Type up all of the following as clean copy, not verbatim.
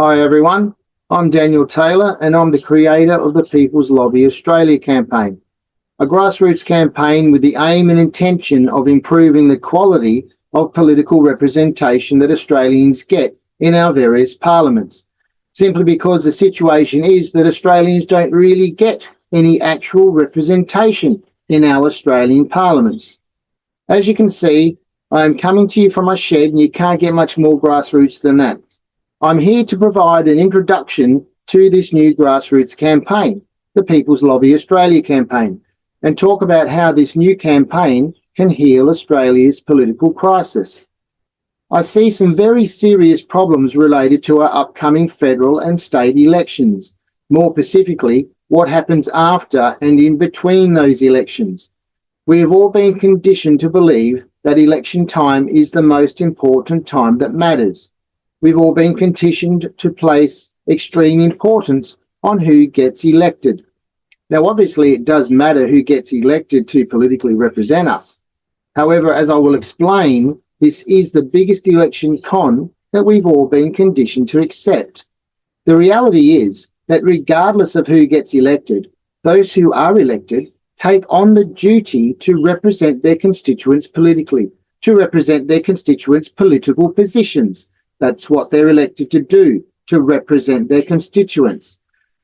Hi everyone, I'm Daniel Taylor and I'm the creator of the People's Lobby Australia campaign, a grassroots campaign with the aim and intention of improving the quality of political representation that Australians get in our various parliaments, simply because the situation is that Australians don't really get any actual representation in our Australian parliaments. As you can see, I am coming to you from my shed and you can't get much more grassroots than that. I'm here to provide an introduction to this new grassroots campaign, the People's Lobby Australia campaign, and talk about how this new campaign can heal Australia's political crisis. I see some very serious problems related to our upcoming federal and state elections, more specifically, what happens after and in between those elections. We have all been conditioned to believe that election time is the most important time that matters. We've all been conditioned to place extreme importance on who gets elected. Now, obviously, it does matter who gets elected to politically represent us. However, as I will explain, this is the biggest election con that we've all been conditioned to accept. The reality is that regardless of who gets elected, those who are elected take on the duty to represent their constituents politically, to represent their constituents' political positions. That's what they're elected to do, to represent their constituents.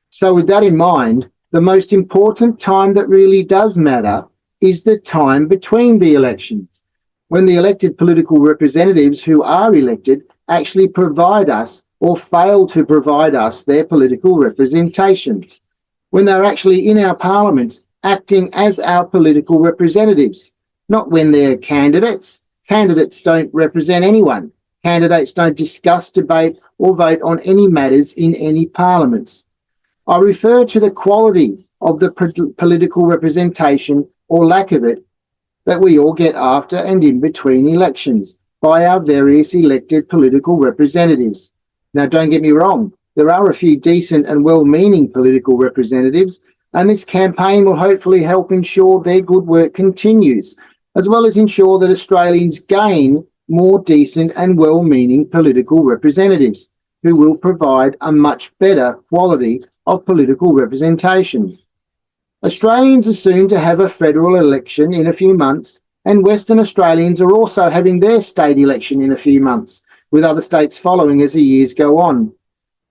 So with that in mind, the most important time that really does matter is the time between the elections, when the elected political representatives who are elected actually provide us or fail to provide us their political representation, when they're actually in our parliaments acting as our political representatives, not when they're candidates. Candidates don't represent anyone. Candidates don't discuss, debate or vote on any matters in any parliaments. I refer to the quality of the political representation or lack of it that we all get after and in between elections by our various elected political representatives. Now, don't get me wrong, there are a few decent and well-meaning political representatives, and this campaign will hopefully help ensure their good work continues, as well as ensure that Australians gain more decent and well-meaning political representatives who will provide a much better quality of political representation. Australians are soon to have a federal election in a few months, and Western Australians are also having their state election in a few months, with other states following as the years go on.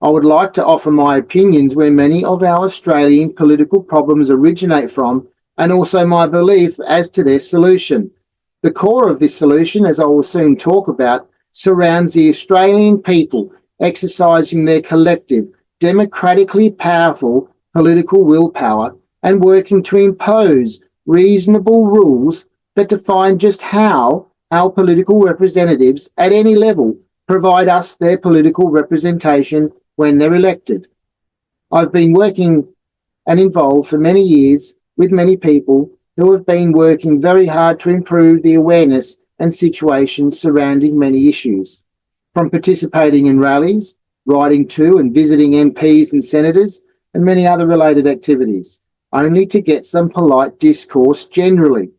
I would like to offer my opinions where many of our Australian political problems originate from, and also my belief as to their solution. The core of this solution, as I will soon talk about, surrounds the Australian people exercising their collective, democratically powerful political willpower and working to impose reasonable rules that define just how our political representatives at any level provide us their political representation when they're elected. I've been working and involved for many years with many people who have been working very hard to improve the awareness and situations surrounding many issues, from participating in rallies, writing to and visiting MPs and senators, and many other related activities, only to get some polite discourse generally.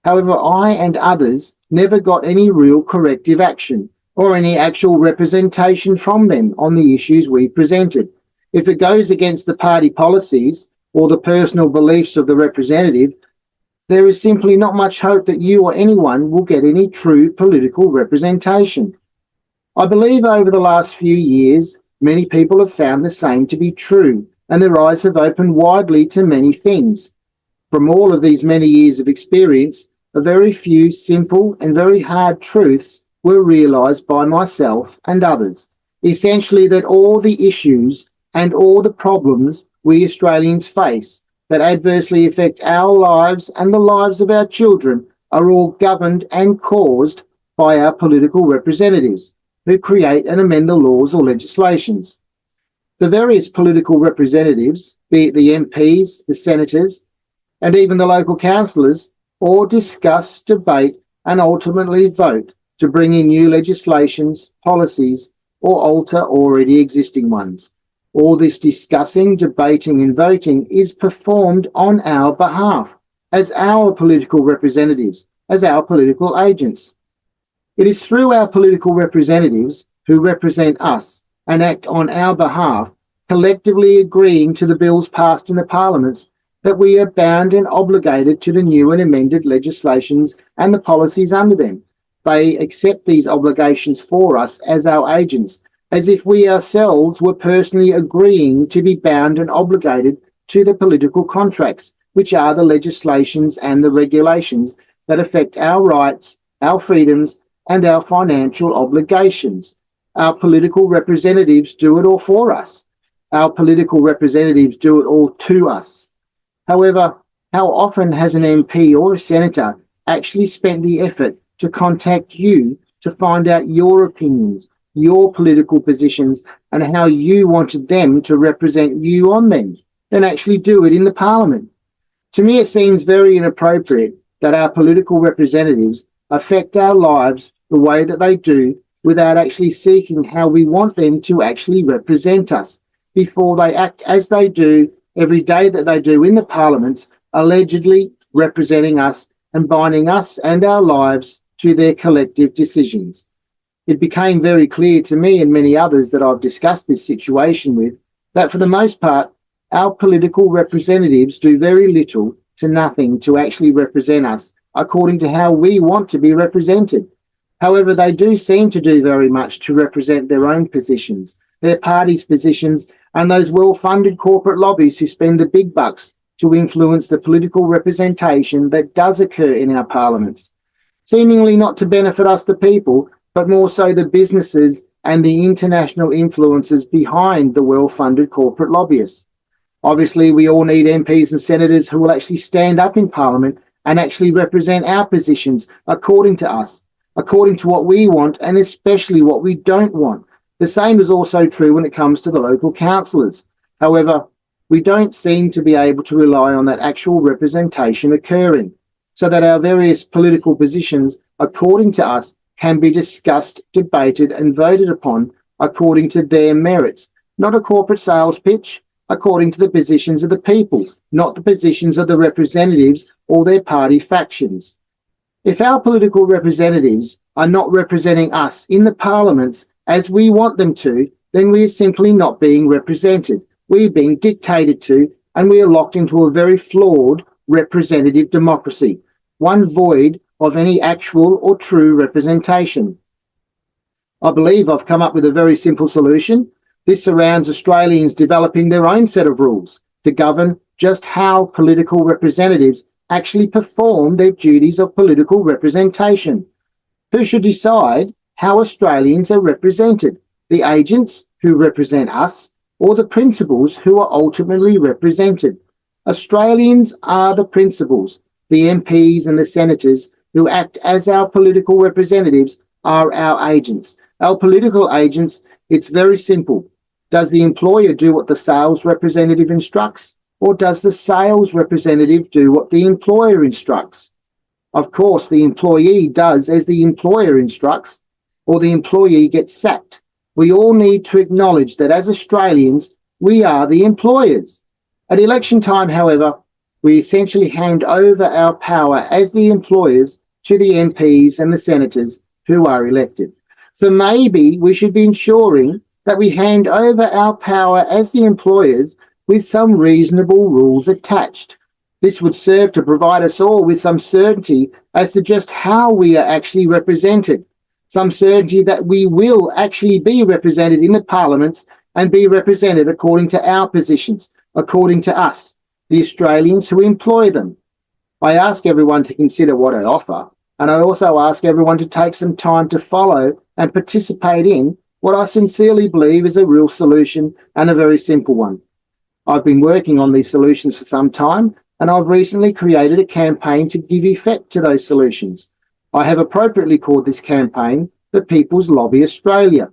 However, I and others never got any real corrective action or any actual representation from them on the issues we presented. If it goes against the party policies or the personal beliefs of the representative, there is simply not much hope that you or anyone will get any true political representation. I believe over the last few years, many people have found the same to be true, and their eyes have opened widely to many things. From all of these many years of experience, a very few simple and very hard truths were realised by myself and others. Essentially, that all the issues and all the problems we Australians face that adversely affect our lives and the lives of our children are all governed and caused by our political representatives who create and amend the laws or legislations. The various political representatives, be it the MPs, the senators, and even the local councillors, all discuss, debate and ultimately vote to bring in new legislations, policies, or alter already existing ones. All this discussing, debating and voting is performed on our behalf as our political representatives, as our political agents. It is through our political representatives who represent us and act on our behalf, collectively agreeing to the bills passed in the parliaments, that we are bound and obligated to the new and amended legislations and the policies under them. They accept these obligations for us as our agents, as if we ourselves were personally agreeing to be bound and obligated to the political contracts, which are the legislations and the regulations that affect our rights, our freedoms, and our financial obligations. Our political representatives do it all for us. Our political representatives do it all to us. However, how often has an MP or a senator actually spent the effort to contact you to find out your opinions, your political positions, and how you wanted them to represent you on them, than actually do it in the Parliament? To me, it seems very inappropriate that our political representatives affect our lives the way that they do without actually seeking how we want them to actually represent us before they act as they do every day that they do in the parliaments, allegedly representing us and binding us and our lives to their collective decisions. It became very clear to me and many others that I've discussed this situation with, that for the most part, our political representatives do very little to nothing to actually represent us according to how we want to be represented. However, they do seem to do very much to represent their own positions, their party's positions, and those well-funded corporate lobbies who spend the big bucks to influence the political representation that does occur in our parliaments, seemingly not to benefit us, the people, but more so the businesses and the international influences behind the well-funded corporate lobbyists. Obviously, we all need MPs and senators who will actually stand up in Parliament and actually represent our positions according to us, according to what we want, and especially what we don't want. The same is also true when it comes to the local councillors. However, we don't seem to be able to rely on that actual representation occurring, so that our various political positions, according to us, can be discussed, debated, and voted upon according to their merits, not a corporate sales pitch, according to the positions of the people, not the positions of the representatives or their party factions. If our political representatives are not representing us in the parliaments as we want them to, then we are simply not being represented. We are being dictated to, and we are locked into a very flawed representative democracy, one void of any actual or true representation. I believe I've come up with a very simple solution. This surrounds Australians developing their own set of rules to govern just how political representatives actually perform their duties of political representation. Who should decide how Australians are represented? The agents who represent us, or the principals who are ultimately represented? Australians are the principals. The MPs and the senators who act as our political representatives are our agents. Our political agents, it's very simple. Does the employer do what the sales representative instructs, or does the sales representative do what the employer instructs? Of course, the employee does as the employer instructs, or the employee gets sacked. We all need to acknowledge that as Australians, we are the employers. At election time, however, we essentially hand over our power as the employers to the MPs and the senators who are elected. So maybe we should be ensuring that we hand over our power as the employers with some reasonable rules attached. This would serve to provide us all with some certainty as to just how we are actually represented, some certainty that we will actually be represented in the parliaments and be represented according to our positions, according to us, the Australians who employ them. I ask everyone to consider what I offer, and I also ask everyone to take some time to follow and participate in what I sincerely believe is a real solution and a very simple one. I've been working on these solutions for some time, and I've recently created a campaign to give effect to those solutions. I have appropriately called this campaign the People's Lobby Australia.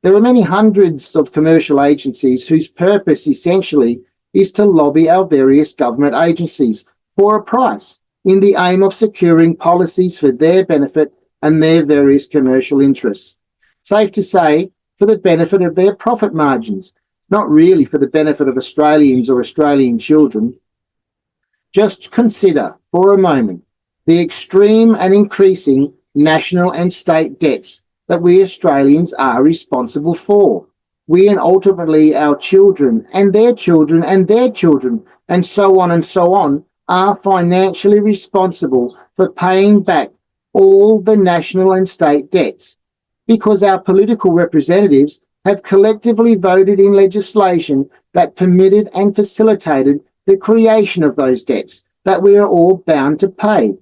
There are many hundreds of commercial agencies whose purpose essentially is to lobby our various government agencies for a price in the aim of securing policies for their benefit and their various commercial interests. Safe to say, for the benefit of their profit margins, not really for the benefit of Australians or Australian children. Just consider for a moment the extreme and increasing national and state debts that we Australians are responsible for. we and ultimately our children and their children and their children, and so on, are financially responsible for paying back all the national and state debts, because our political representatives have collectively voted in legislation that permitted and facilitated the creation of those debts that we are all bound to pay.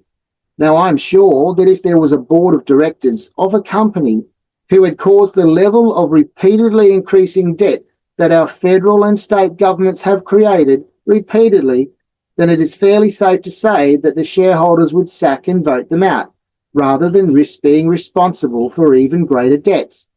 Now, I'm sure that if there was a board of directors of a company who had caused the level of repeatedly increasing debt that our federal and state governments have created repeatedly, then it is fairly safe to say that the shareholders would sack and vote them out, rather than risk being responsible for even greater debts.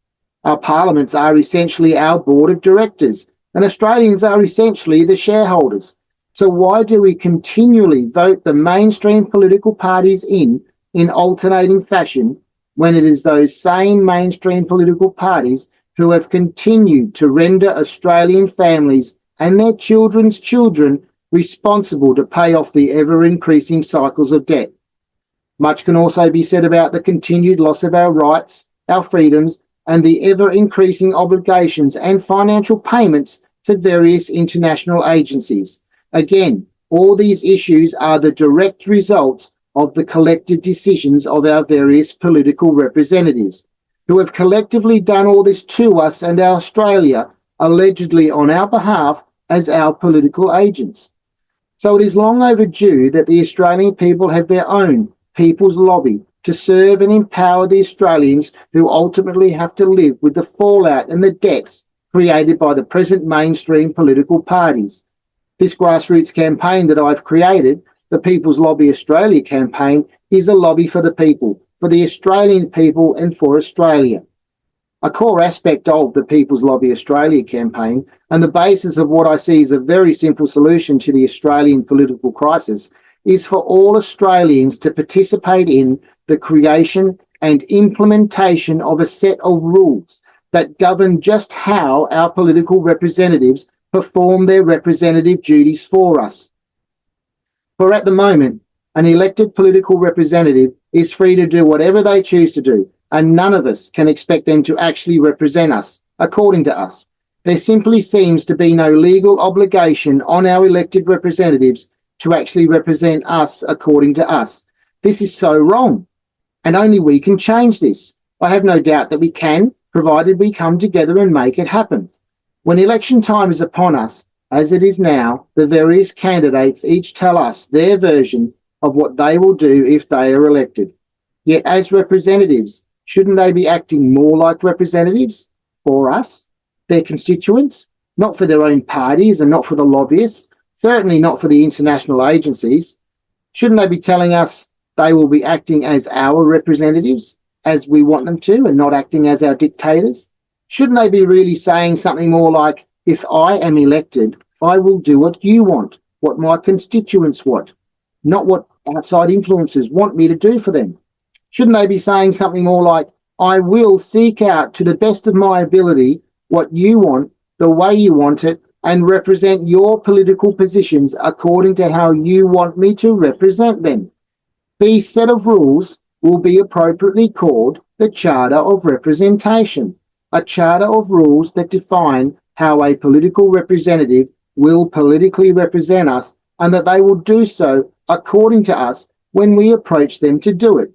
Our parliaments are essentially our board of directors, and Australians are essentially the shareholders. So why do we continually vote the mainstream political parties in alternating fashion, when it is those same mainstream political parties who have continued to render Australian families and their children's children responsible to pay off the ever-increasing cycles of debt? Much can also be said about the continued loss of our rights, our freedoms, and the ever-increasing obligations and financial payments to various international agencies. Again, all these issues are the direct results of the collective decisions of our various political representatives, who have collectively done all this to us and our Australia, allegedly on our behalf as our political agents. So it is long overdue that the Australian people have their own people's lobby to serve and empower the Australians who ultimately have to live with the fallout and the debts created by the present mainstream political parties. This grassroots campaign that I've created, the People's Lobby Australia campaign, is a lobby for the people, for the Australian people and for Australia. A core aspect of the People's Lobby Australia campaign, and the basis of what I see as a very simple solution to the Australian political crisis, is for all Australians to participate in the creation and implementation of a set of rules that govern just how our political representatives perform their representative duties for us. For at the moment, an elected political representative is free to do whatever they choose to do, and none of us can expect them to actually represent us, according to us. There simply seems to be no legal obligation on our elected representatives to actually represent us according to us. This is so wrong, and only we can change this. I have no doubt that we can, provided we come together and make it happen. When election time is upon us, as it is now, the various candidates each tell us their version of what they will do if they are elected. Yet as representatives, shouldn't they be acting more like representatives for us, their constituents, not for their own parties and not for the lobbyists, certainly not for the international agencies? Shouldn't they be telling us they will be acting as our representatives, as we want them to, and not acting as our dictators? Shouldn't they be really saying something more like, if I am elected, I will do what you want, what my constituents want, not what outside influences want me to do for them? Shouldn't they be saying something more like, I will seek out to the best of my ability what you want, the way you want it, and represent your political positions according to how you want me to represent them? These set of rules will be appropriately called the Charter of Representation, a charter of rules that define how a political representative will politically represent us, and that they will do so according to us when we approach them to do it.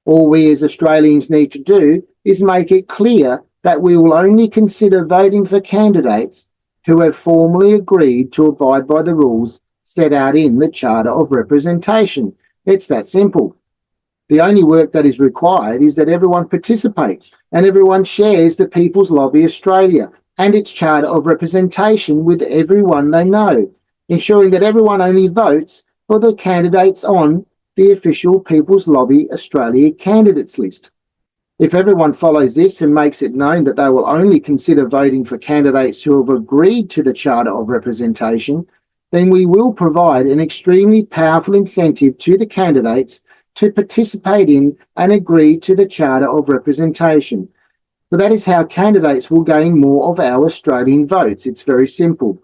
All we as Australians need to do is make it clear that we will only consider voting for candidates who have formally agreed to abide by the rules set out in the Charter of Representation. It's that simple. The only work that is required is that everyone participates and everyone shares the People's Lobby Australia and its Charter of Representation with everyone they know, ensuring that everyone only votes for the candidates on the official People's Lobby Australia candidates list. If everyone follows this and makes it known that they will only consider voting for candidates who have agreed to the Charter of Representation, then we will provide an extremely powerful incentive to the candidates to participate in and agree to the Charter of Representation. So that is how candidates will gain more of our Australian votes. It's very simple.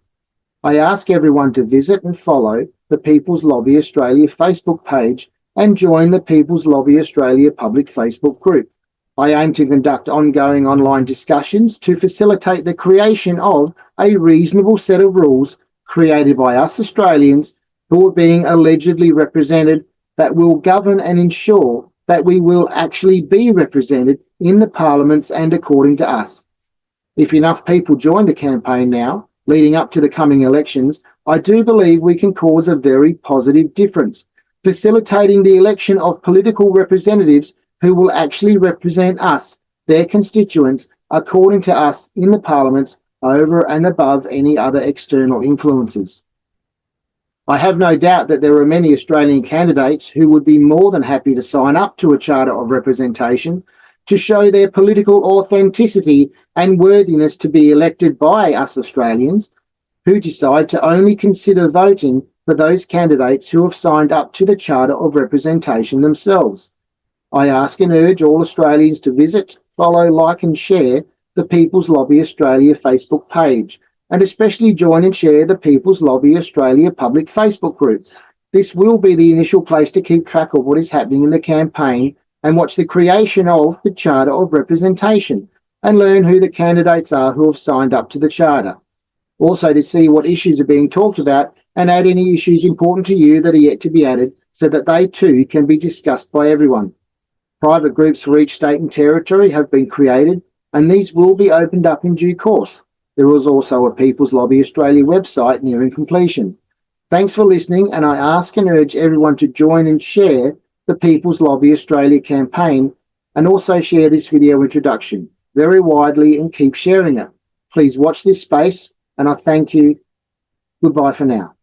I ask everyone to visit and follow the People's Lobby Australia Facebook page and join the People's Lobby Australia public Facebook group. I aim to conduct ongoing online discussions to facilitate the creation of a reasonable set of rules created by us Australians who are being allegedly represented that will govern and ensure that we will actually be represented in the parliaments and according to us. If enough people join the campaign now, leading up to the coming elections, I do believe we can cause a very positive difference, facilitating the election of political representatives who will actually represent us, their constituents, according to us in the parliaments over and above any other external influences. I have no doubt that there are many Australian candidates who would be more than happy to sign up to a Charter of Representation to show their political authenticity and worthiness to be elected by us Australians who decide to only consider voting for those candidates who have signed up to the Charter of Representation themselves. I ask and urge all Australians to visit, follow, like and share the People's Lobby Australia Facebook page, and especially join and share the People's Lobby Australia public Facebook group. This will be the initial place to keep track of what is happening in the campaign and watch the creation of the Charter of Representation and learn who the candidates are who have signed up to the Charter. Also to see what issues are being talked about and add any issues important to you that are yet to be added so that they too can be discussed by everyone. Private groups for each state and territory have been created and these will be opened up in due course. There is also a People's Lobby Australia website nearing completion. Thanks for listening, and I ask and urge everyone to join and share the People's Lobby Australia campaign and also share this video introduction very widely and keep sharing it. Please watch this space and I thank you. Goodbye for now.